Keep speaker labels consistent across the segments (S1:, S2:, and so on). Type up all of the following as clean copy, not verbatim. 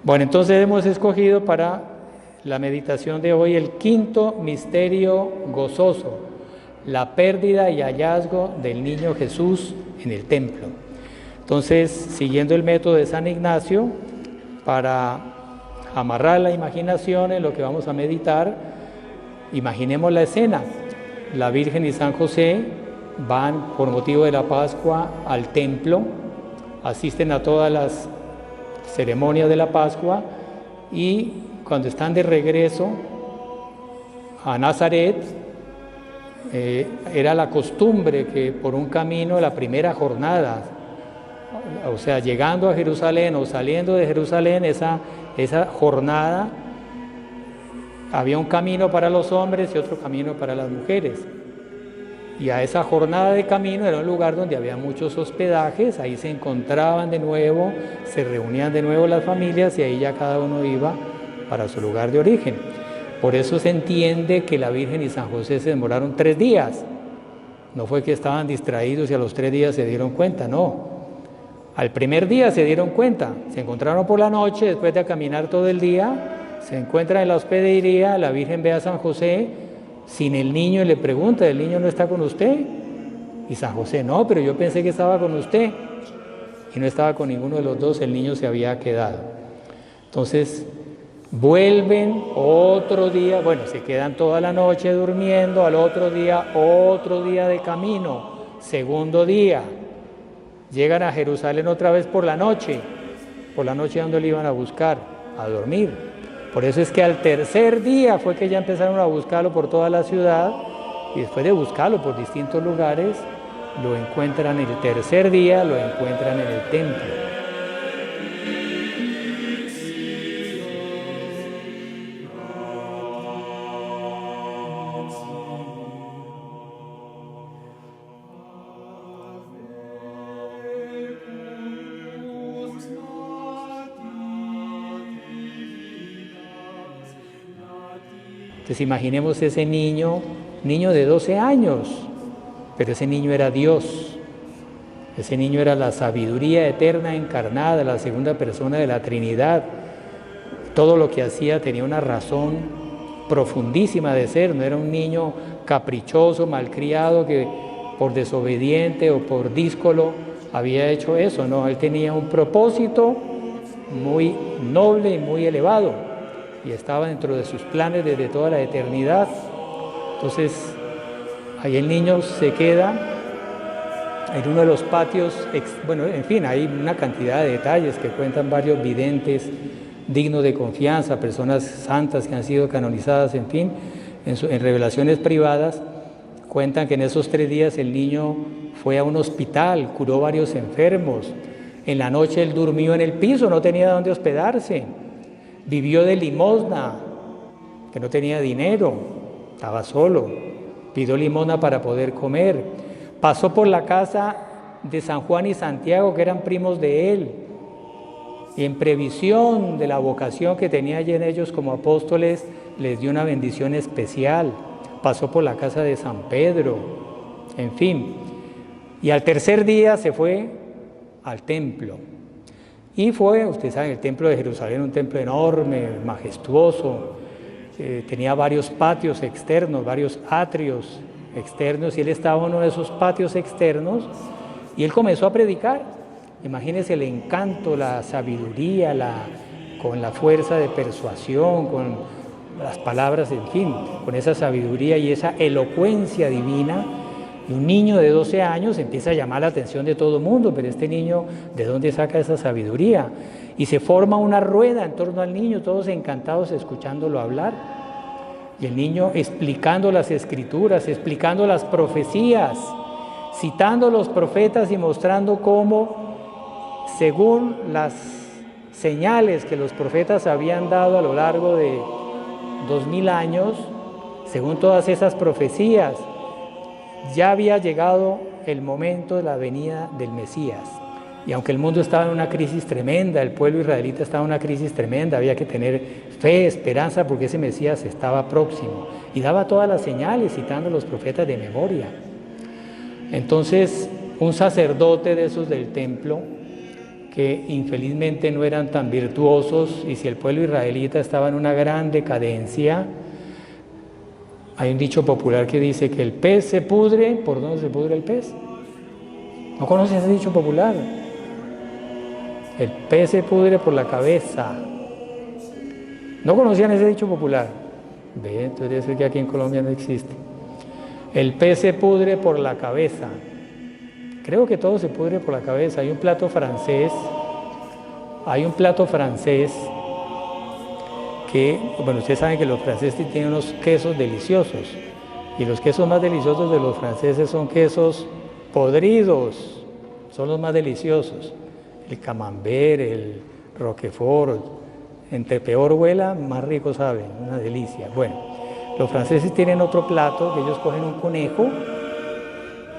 S1: Bueno, entonces hemos escogido para la meditación de hoy el quinto misterio gozoso, la pérdida y hallazgo del niño Jesús en el templo. Entonces, siguiendo el método de San Ignacio, para amarrar la imaginación en lo que vamos a meditar, imaginemos la escena. La Virgen y San José van por motivo de la Pascua al templo, asisten a todas las ceremonias de la Pascua y cuando están de regreso a Nazaret, era la costumbre que por un camino, la primera jornada, o sea, llegando a Jerusalén o saliendo de Jerusalén, esa jornada, había un camino para los hombres y otro camino para las mujeres. Y a esa jornada de camino era un lugar donde había muchos hospedajes, ahí se encontraban de nuevo, se reunían de nuevo las familias y ahí ya cada uno iba para su lugar de origen. Por eso se entiende que la Virgen y San José se demoraron 3 días. No fue que estaban distraídos y a los 3 días se dieron cuenta, no. Al primer día se dieron cuenta, se encontraron por la noche, después de caminar todo el día, se encuentran en la hospedería, la Virgen ve a San José sin el niño y le pregunta, ¿el niño no está con usted? Y San José, no, pero yo pensé que estaba con usted. Y no estaba con ninguno de los dos, el niño se había quedado. Entonces, vuelven otro día, bueno, se quedan toda la noche durmiendo, al otro día de camino, segundo día. Llegan a Jerusalén otra vez por la noche donde le iban a buscar, a dormir. Por eso es que al tercer día fue que ya empezaron a buscarlo por toda la ciudad y después de buscarlo por distintos lugares, lo encuentran el tercer día, lo encuentran en el templo. Entonces imaginemos ese niño de 12 años, pero ese niño era Dios, ese niño era la sabiduría eterna encarnada, la segunda persona de la Trinidad. Todo lo que hacía tenía una razón profundísima de ser, no era un niño caprichoso, malcriado, que por desobediente o por díscolo había hecho eso, no, él tenía un propósito muy noble y muy elevado. Y estaba dentro de sus planes desde toda la eternidad. Entonces, ahí el niño se queda en uno de los patios, bueno, en fin, hay una cantidad de detalles que cuentan varios videntes dignos de confianza, personas santas que han sido canonizadas, en fin, en revelaciones privadas, cuentan que en esos 3 días el niño fue a un hospital, curó varios enfermos, en la noche él durmió en el piso, no tenía dónde hospedarse. Vivió de limosna, que no tenía dinero, estaba solo, pidió limosna para poder comer. Pasó por la casa de San Juan y Santiago, que eran primos de él, y en previsión de la vocación que tenía allí en ellos como apóstoles, les dio una bendición especial. Pasó por la casa de San Pedro, en fin. Y al tercer día se fue al templo. Y fue, ustedes saben, el templo de Jerusalén, un templo enorme, majestuoso, tenía varios patios externos, varios atrios externos, y él estaba en uno de esos patios externos, y él comenzó a predicar. Imagínense el encanto, la sabiduría, con la fuerza de persuasión, con las palabras, en fin, con esa sabiduría y esa elocuencia divina. Y un niño de 12 años empieza a llamar la atención de todo el mundo, pero este niño, ¿de dónde saca esa sabiduría? Y se forma una rueda en torno al niño, todos encantados escuchándolo hablar. Y el niño explicando las escrituras, explicando las profecías, citando a los profetas y mostrando cómo, según las señales que los profetas habían dado a lo largo de 2000 años, según todas esas profecías, ya había llegado el momento de la venida del Mesías. Y aunque el mundo estaba en una crisis tremenda, el pueblo israelita estaba en una crisis tremenda, había que tener fe, esperanza, porque ese Mesías estaba próximo. Y daba todas las señales, citando a los profetas de memoria. Entonces, un sacerdote de esos del templo que infelizmente no eran tan virtuosos, y si el pueblo israelita estaba en una gran decadencia, hay un dicho popular que dice que el pez se pudre. ¿Por dónde se pudre el pez? ¿No conoces ese dicho popular? El pez se pudre por la cabeza. ¿No conocían ese dicho popular? Ve, entonces debe ser que aquí en Colombia no existe. El pez se pudre por la cabeza. Creo que todo se pudre por la cabeza. Hay un plato francés que, bueno, ustedes saben que los franceses tienen unos quesos deliciosos, y los quesos más deliciosos de los franceses son quesos podridos, son los más deliciosos. El camembert, el roquefort, entre peor huela, más rico saben, una delicia. Bueno, los franceses tienen otro plato, que ellos cogen un conejo,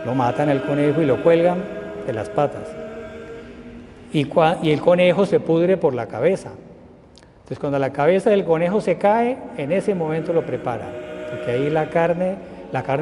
S1: lo matan al conejo y lo cuelgan de las patas, y el conejo se pudre por la cabeza. Entonces, cuando la cabeza del conejo se cae, en ese momento lo preparan, porque ahí la carne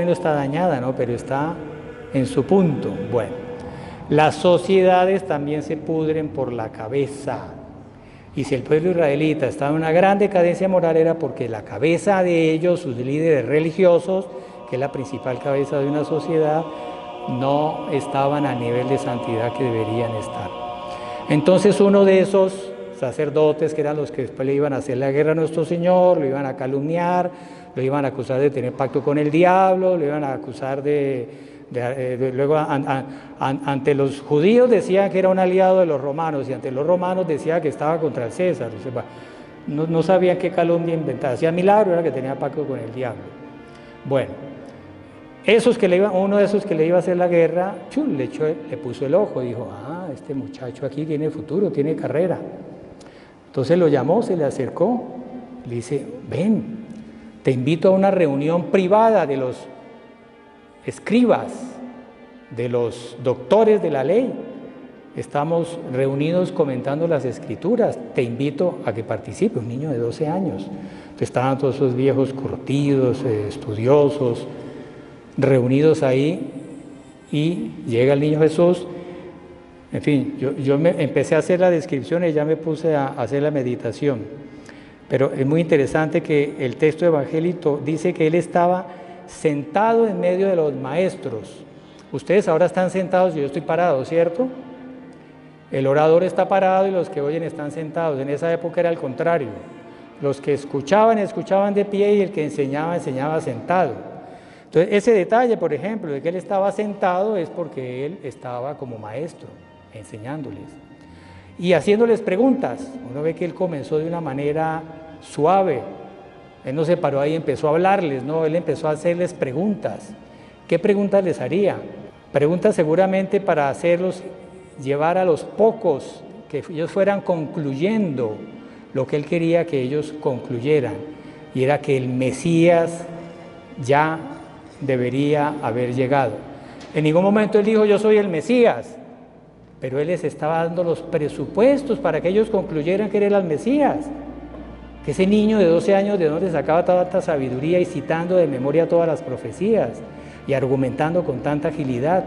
S1: no está dañada, ¿no? Pero está en su punto. Bueno, las sociedades también se pudren por la cabeza. Y si el pueblo israelita estaba en una gran decadencia moral, era porque la cabeza de ellos, sus líderes religiosos, que es la principal cabeza de una sociedad, no estaban a nivel de santidad que deberían estar. Entonces, uno de esos sacerdotes, que eran los que después le iban a hacer la guerra a nuestro Señor, lo iban a calumniar, lo iban a acusar de tener pacto con el diablo, lo iban a acusar luego ante los judíos decían que era un aliado de los romanos, y ante los romanos decía que estaba contra el César. O sea, no sabían qué calumnia inventar. Hacía milagro, era que tenía pacto con el diablo. Bueno, uno de esos que le iba a hacer la guerra, le puso el ojo, dijo: este muchacho aquí tiene futuro, tiene carrera. Entonces lo llamó, se le acercó, le dice: ven, te invito a una reunión privada de los escribas, de los doctores de la ley. Estamos reunidos comentando las escrituras, te invito a que participe. Un niño de 12 años. Entonces estaban todos esos viejos curtidos, estudiosos, reunidos ahí, y llega el niño Jesús. En fin, yo empecé a hacer la descripción y ya me puse a hacer la meditación. Pero es muy interesante que el texto evangélico dice que él estaba sentado en medio de los maestros. Ustedes ahora están sentados y yo estoy parado, ¿cierto? El orador está parado y los que oyen están sentados. En esa época era al contrario. Los que escuchaban de pie, y el que enseñaba sentado. Entonces, ese detalle, por ejemplo, de que él estaba sentado, es porque él estaba como maestro, enseñándoles y haciéndoles preguntas. Uno ve que él comenzó de una manera suave. Él no se paró ahí y empezó a hablarles, no, él empezó a hacerles preguntas. ¿Qué preguntas les haría? Preguntas seguramente para hacerlos llevar a los pocos, que ellos fueran concluyendo lo que él quería que ellos concluyeran, y era que el Mesías ya debería haber llegado. En ningún momento él dijo: yo soy el Mesías, pero él les estaba dando los presupuestos para que ellos concluyeran que él era el Mesías. Que ese niño de 12 años, ¿de dónde sacaba tanta sabiduría y citando de memoria todas las profecías y argumentando con tanta agilidad?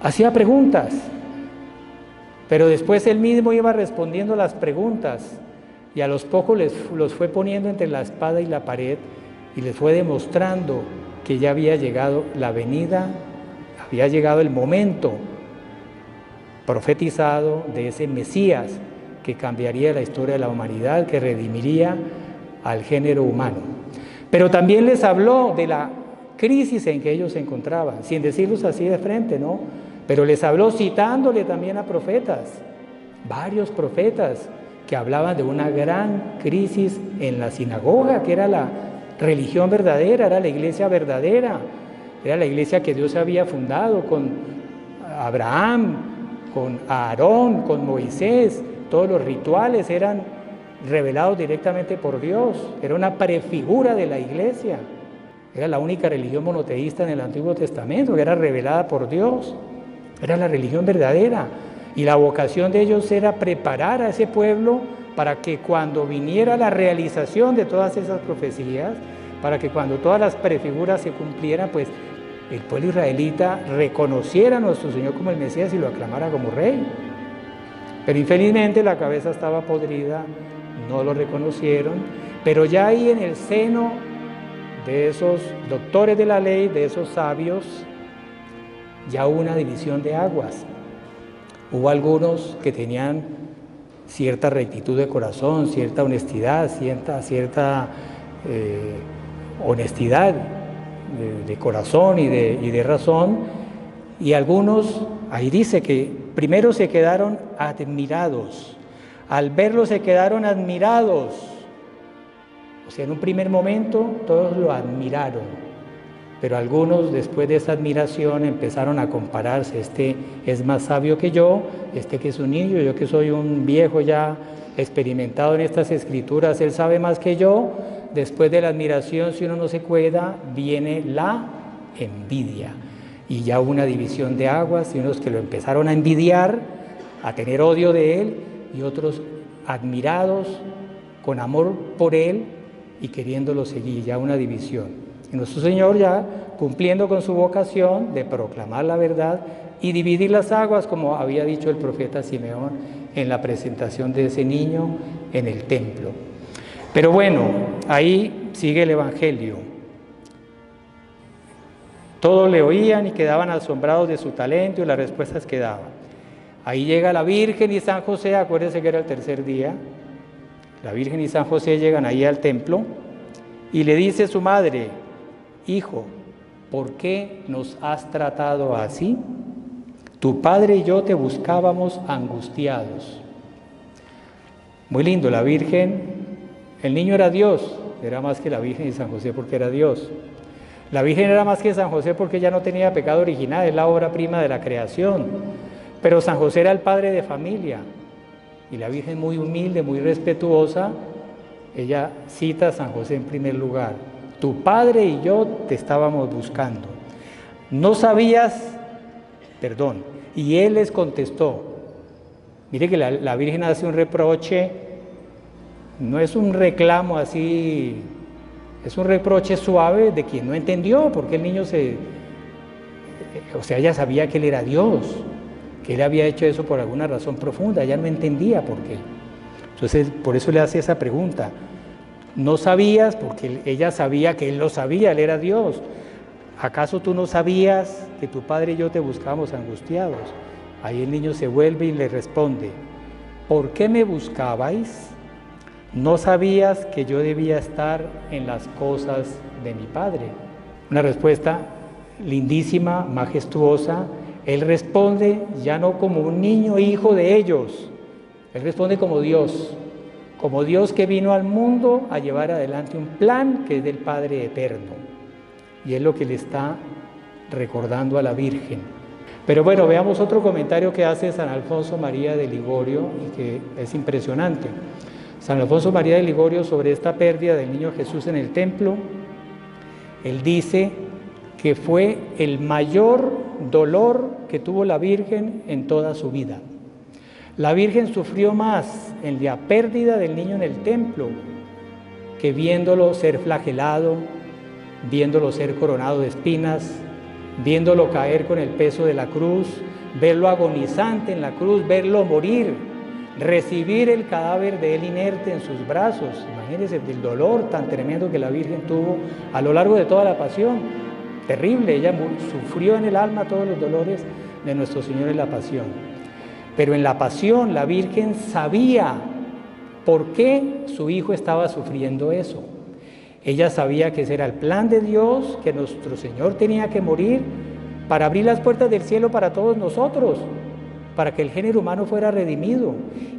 S1: Hacía preguntas, pero después él mismo iba respondiendo las preguntas, y a los pocos los fue poniendo entre la espada y la pared, y les fue demostrando que ya había llegado la venida, había llegado el momento profetizado de ese Mesías que cambiaría la historia de la humanidad, que redimiría al género humano. Pero también les habló de la crisis en que ellos se encontraban, sin decirlos así de frente, ¿no? Pero les habló citándole también a profetas, varios profetas que hablaban de una gran crisis en la sinagoga, que era la religión verdadera, era la iglesia verdadera, era la iglesia que Dios había fundado con Abraham, con Aarón, con Moisés. Todos los rituales eran revelados directamente por Dios, era una prefigura de la iglesia. Era la única religión monoteísta en el Antiguo Testamento, que era revelada por Dios. Era la religión verdadera, y la vocación de ellos era preparar a ese pueblo para que cuando viniera la realización de todas esas profecías, para que cuando todas las prefiguras se cumplieran, pues el pueblo israelita reconociera a nuestro Señor como el Mesías y lo aclamara como Rey. Pero infelizmente la cabeza estaba podrida, no lo reconocieron, pero ya ahí en el seno de esos doctores de la ley, de esos sabios, ya hubo una división de aguas. Hubo algunos que tenían cierta rectitud de corazón, cierta honestidad, cierta honestidad de corazón y de razón, y algunos, ahí dice que primero se quedaron admirados, al verlo se quedaron admirados, o sea, en un primer momento todos lo admiraron, pero algunos después de esa admiración empezaron a compararse, este es más sabio que yo, este que es un niño, yo que soy un viejo ya experimentado en estas escrituras, él sabe más que yo. Después de la admiración, si uno no se cuida, viene la envidia. Y ya hubo una división de aguas, y unos que lo empezaron a envidiar, a tener odio de él, y otros admirados, con amor por él y queriéndolo seguir, ya una división. Y nuestro Señor ya cumpliendo con su vocación de proclamar la verdad y dividir las aguas, como había dicho el profeta Simeón en la presentación de ese niño en el templo. Pero bueno, ahí sigue el Evangelio. Todos le oían y quedaban asombrados de su talento y las respuestas que daba. Ahí llega la Virgen y San José, acuérdense que era el tercer día. La Virgen y San José llegan ahí al templo y le dice su madre: hijo, ¿por qué nos has tratado así? Tu padre y yo te buscábamos angustiados. Muy lindo, la Virgen, el niño era Dios, era más que la Virgen y San José porque era Dios. La Virgen era más que San José porque ella no tenía pecado original, es la obra prima de la creación. Pero San José era el padre de familia. Y la Virgen, muy humilde, muy respetuosa, ella cita a San José en primer lugar. Tu padre y yo te estábamos buscando. No sabías, y él les contestó. Mire que la Virgen hace un reproche, no es un reclamo así, es un reproche suave de quien no entendió, porque el niño ella sabía que él era Dios, que él había hecho eso por alguna razón profunda, ella no entendía por qué. Entonces, por eso le hace esa pregunta. No sabías, porque ella sabía que él lo sabía, él era Dios. ¿Acaso tú no sabías que tu padre y yo te buscábamos angustiados? Ahí el niño se vuelve y le responde: ¿por qué me buscabais? ¿No sabías que yo debía estar en las cosas de mi padre? Una respuesta lindísima, majestuosa. Él responde ya no como un niño hijo de ellos, él responde como Dios que vino al mundo a llevar adelante un plan que es del Padre eterno. Y es lo que le está recordando a la Virgen. Pero bueno, veamos otro comentario que hace San Alfonso María de Ligorio y que es impresionante. San Alfonso María de Ligorio, sobre esta pérdida del niño Jesús en el templo, él dice que fue el mayor dolor que tuvo la Virgen en toda su vida. La Virgen sufrió más en la pérdida del niño en el templo que viéndolo ser flagelado, viéndolo ser coronado de espinas, viéndolo caer con el peso de la cruz, verlo agonizante en la cruz, verlo morir, recibir el cadáver de él inerte en sus brazos. Imagínense el dolor tan tremendo que la Virgen tuvo a lo largo de toda la pasión. Terrible, ella sufrió en el alma todos los dolores de nuestro Señor en la pasión. Pero en la pasión la Virgen sabía por qué su hijo estaba sufriendo eso. Ella sabía que ese era el plan de Dios, que nuestro Señor tenía que morir para abrir las puertas del cielo para todos nosotros, para que el género humano fuera redimido.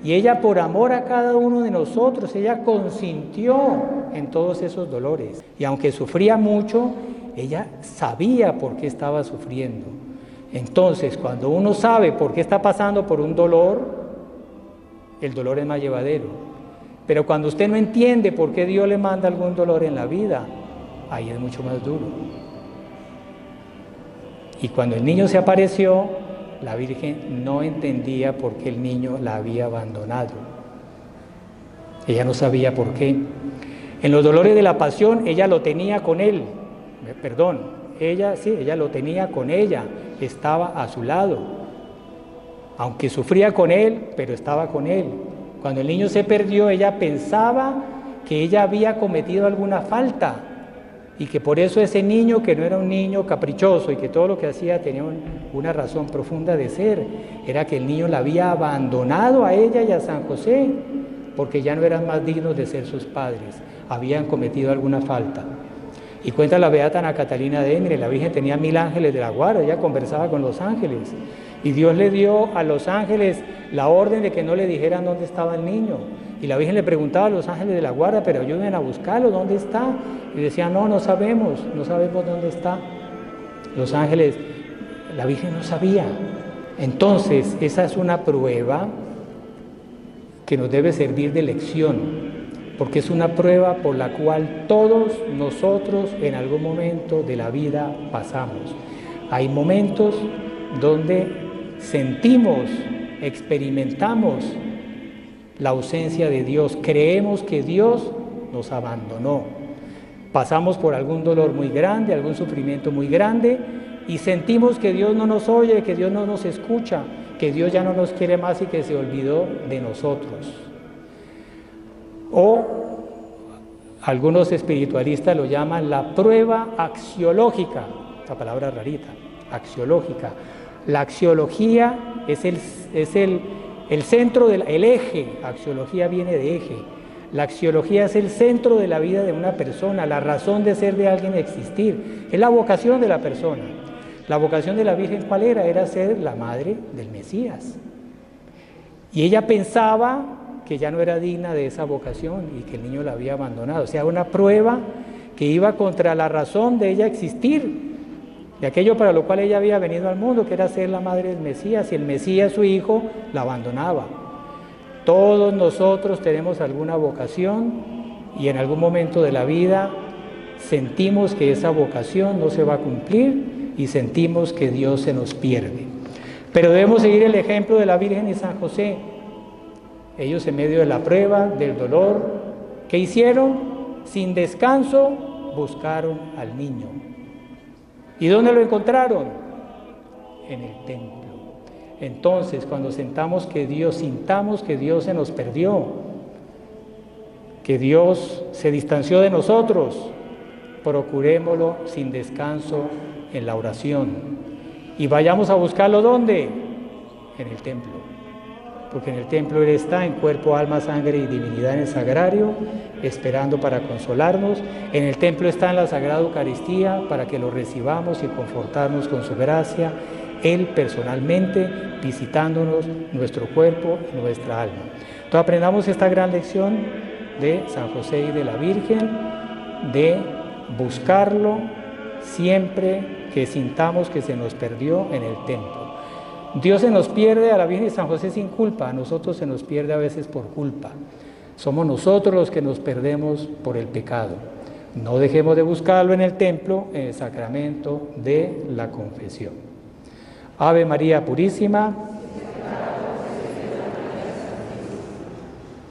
S1: Y ella, por amor a cada uno de nosotros, ella consintió en todos esos dolores. Y aunque sufría mucho, ella sabía por qué estaba sufriendo. Entonces, cuando uno sabe por qué está pasando por un dolor, el dolor es más llevadero. Pero cuando usted no entiende por qué Dios le manda algún dolor en la vida, ahí es mucho más duro. Y cuando el niño se apareció, la Virgen no entendía por qué el niño la había abandonado. Ella no sabía por qué. En los dolores de la pasión, ella lo tenía con él. Ella lo tenía con ella, estaba a su lado. aunque sufría con él, pero estaba con él. Cuando el niño se perdió, ella pensaba que ella había cometido alguna falta y que por eso ese niño, que no era un niño caprichoso y que todo lo que hacía tenía una razón profunda de ser, era que el niño la había abandonado a ella y a San José, porque ya no eran más dignos de ser sus padres, habían cometido alguna falta. Y cuenta la beata Ana Catalina de Emre, la Virgen tenía 1000 ángeles de la guarda, ella conversaba con los ángeles, y Dios le dio a los ángeles la orden de que no le dijeran dónde estaba el niño. Y la Virgen le preguntaba a los ángeles de la guarda, pero ayúdenme a buscarlo, ¿dónde está? Y decían, no sabemos dónde está. Los ángeles, la Virgen no sabía. Entonces, esa es una prueba que nos debe servir de lección, porque es una prueba por la cual todos nosotros en algún momento de la vida pasamos. Hay momentos donde sentimos, experimentamos la ausencia de Dios, creemos que Dios nos abandonó, pasamos por algún dolor muy grande, algún sufrimiento muy grande y sentimos que Dios no nos oye, que Dios no nos escucha, que Dios ya no nos quiere más y que se olvidó de nosotros. O algunos espiritualistas lo llaman la prueba axiológica, la palabra rarita, axiológica. La axiología es el centro, el eje, axiología viene de eje. La axiología es el centro de la vida de una persona, la razón de ser de alguien, de existir. Es la vocación de la persona. La vocación de la Virgen, ¿cuál era? Era ser la madre del Mesías. Y ella pensaba que ya no era digna de esa vocación y que el niño la había abandonado. O sea, una prueba que iba contra la razón de ella existir, de aquello para lo cual ella había venido al mundo, que era ser la madre del Mesías, y el Mesías, su hijo, la abandonaba. Todos nosotros tenemos alguna vocación y en algún momento de la vida sentimos que esa vocación no se va a cumplir y sentimos que Dios se nos pierde. Pero debemos seguir el ejemplo de la Virgen y San José. Ellos, en medio de la prueba, del dolor, ¿qué hicieron? Sin descanso buscaron al niño. ¿Y dónde lo encontraron? En el templo. Entonces, cuando sintamos que Dios se nos perdió, que Dios se distanció de nosotros, procurémoslo sin descanso en la oración. Y vayamos a buscarlo, ¿dónde? En el templo. Porque en el templo Él está en cuerpo, alma, sangre y divinidad en el sagrario, esperando para consolarnos. En el templo está en la Sagrada Eucaristía para que lo recibamos y confortarnos con su gracia, Él personalmente visitándonos nuestro cuerpo y nuestra alma. Entonces aprendamos esta gran lección de San José y de la Virgen, de buscarlo siempre que sintamos que se nos perdió en el templo. Dios se nos pierde a la Virgen y San José sin culpa, a nosotros se nos pierde a veces por culpa. Somos nosotros los que nos perdemos por el pecado. No dejemos de buscarlo en el templo, en el sacramento de la confesión. Ave María Purísima.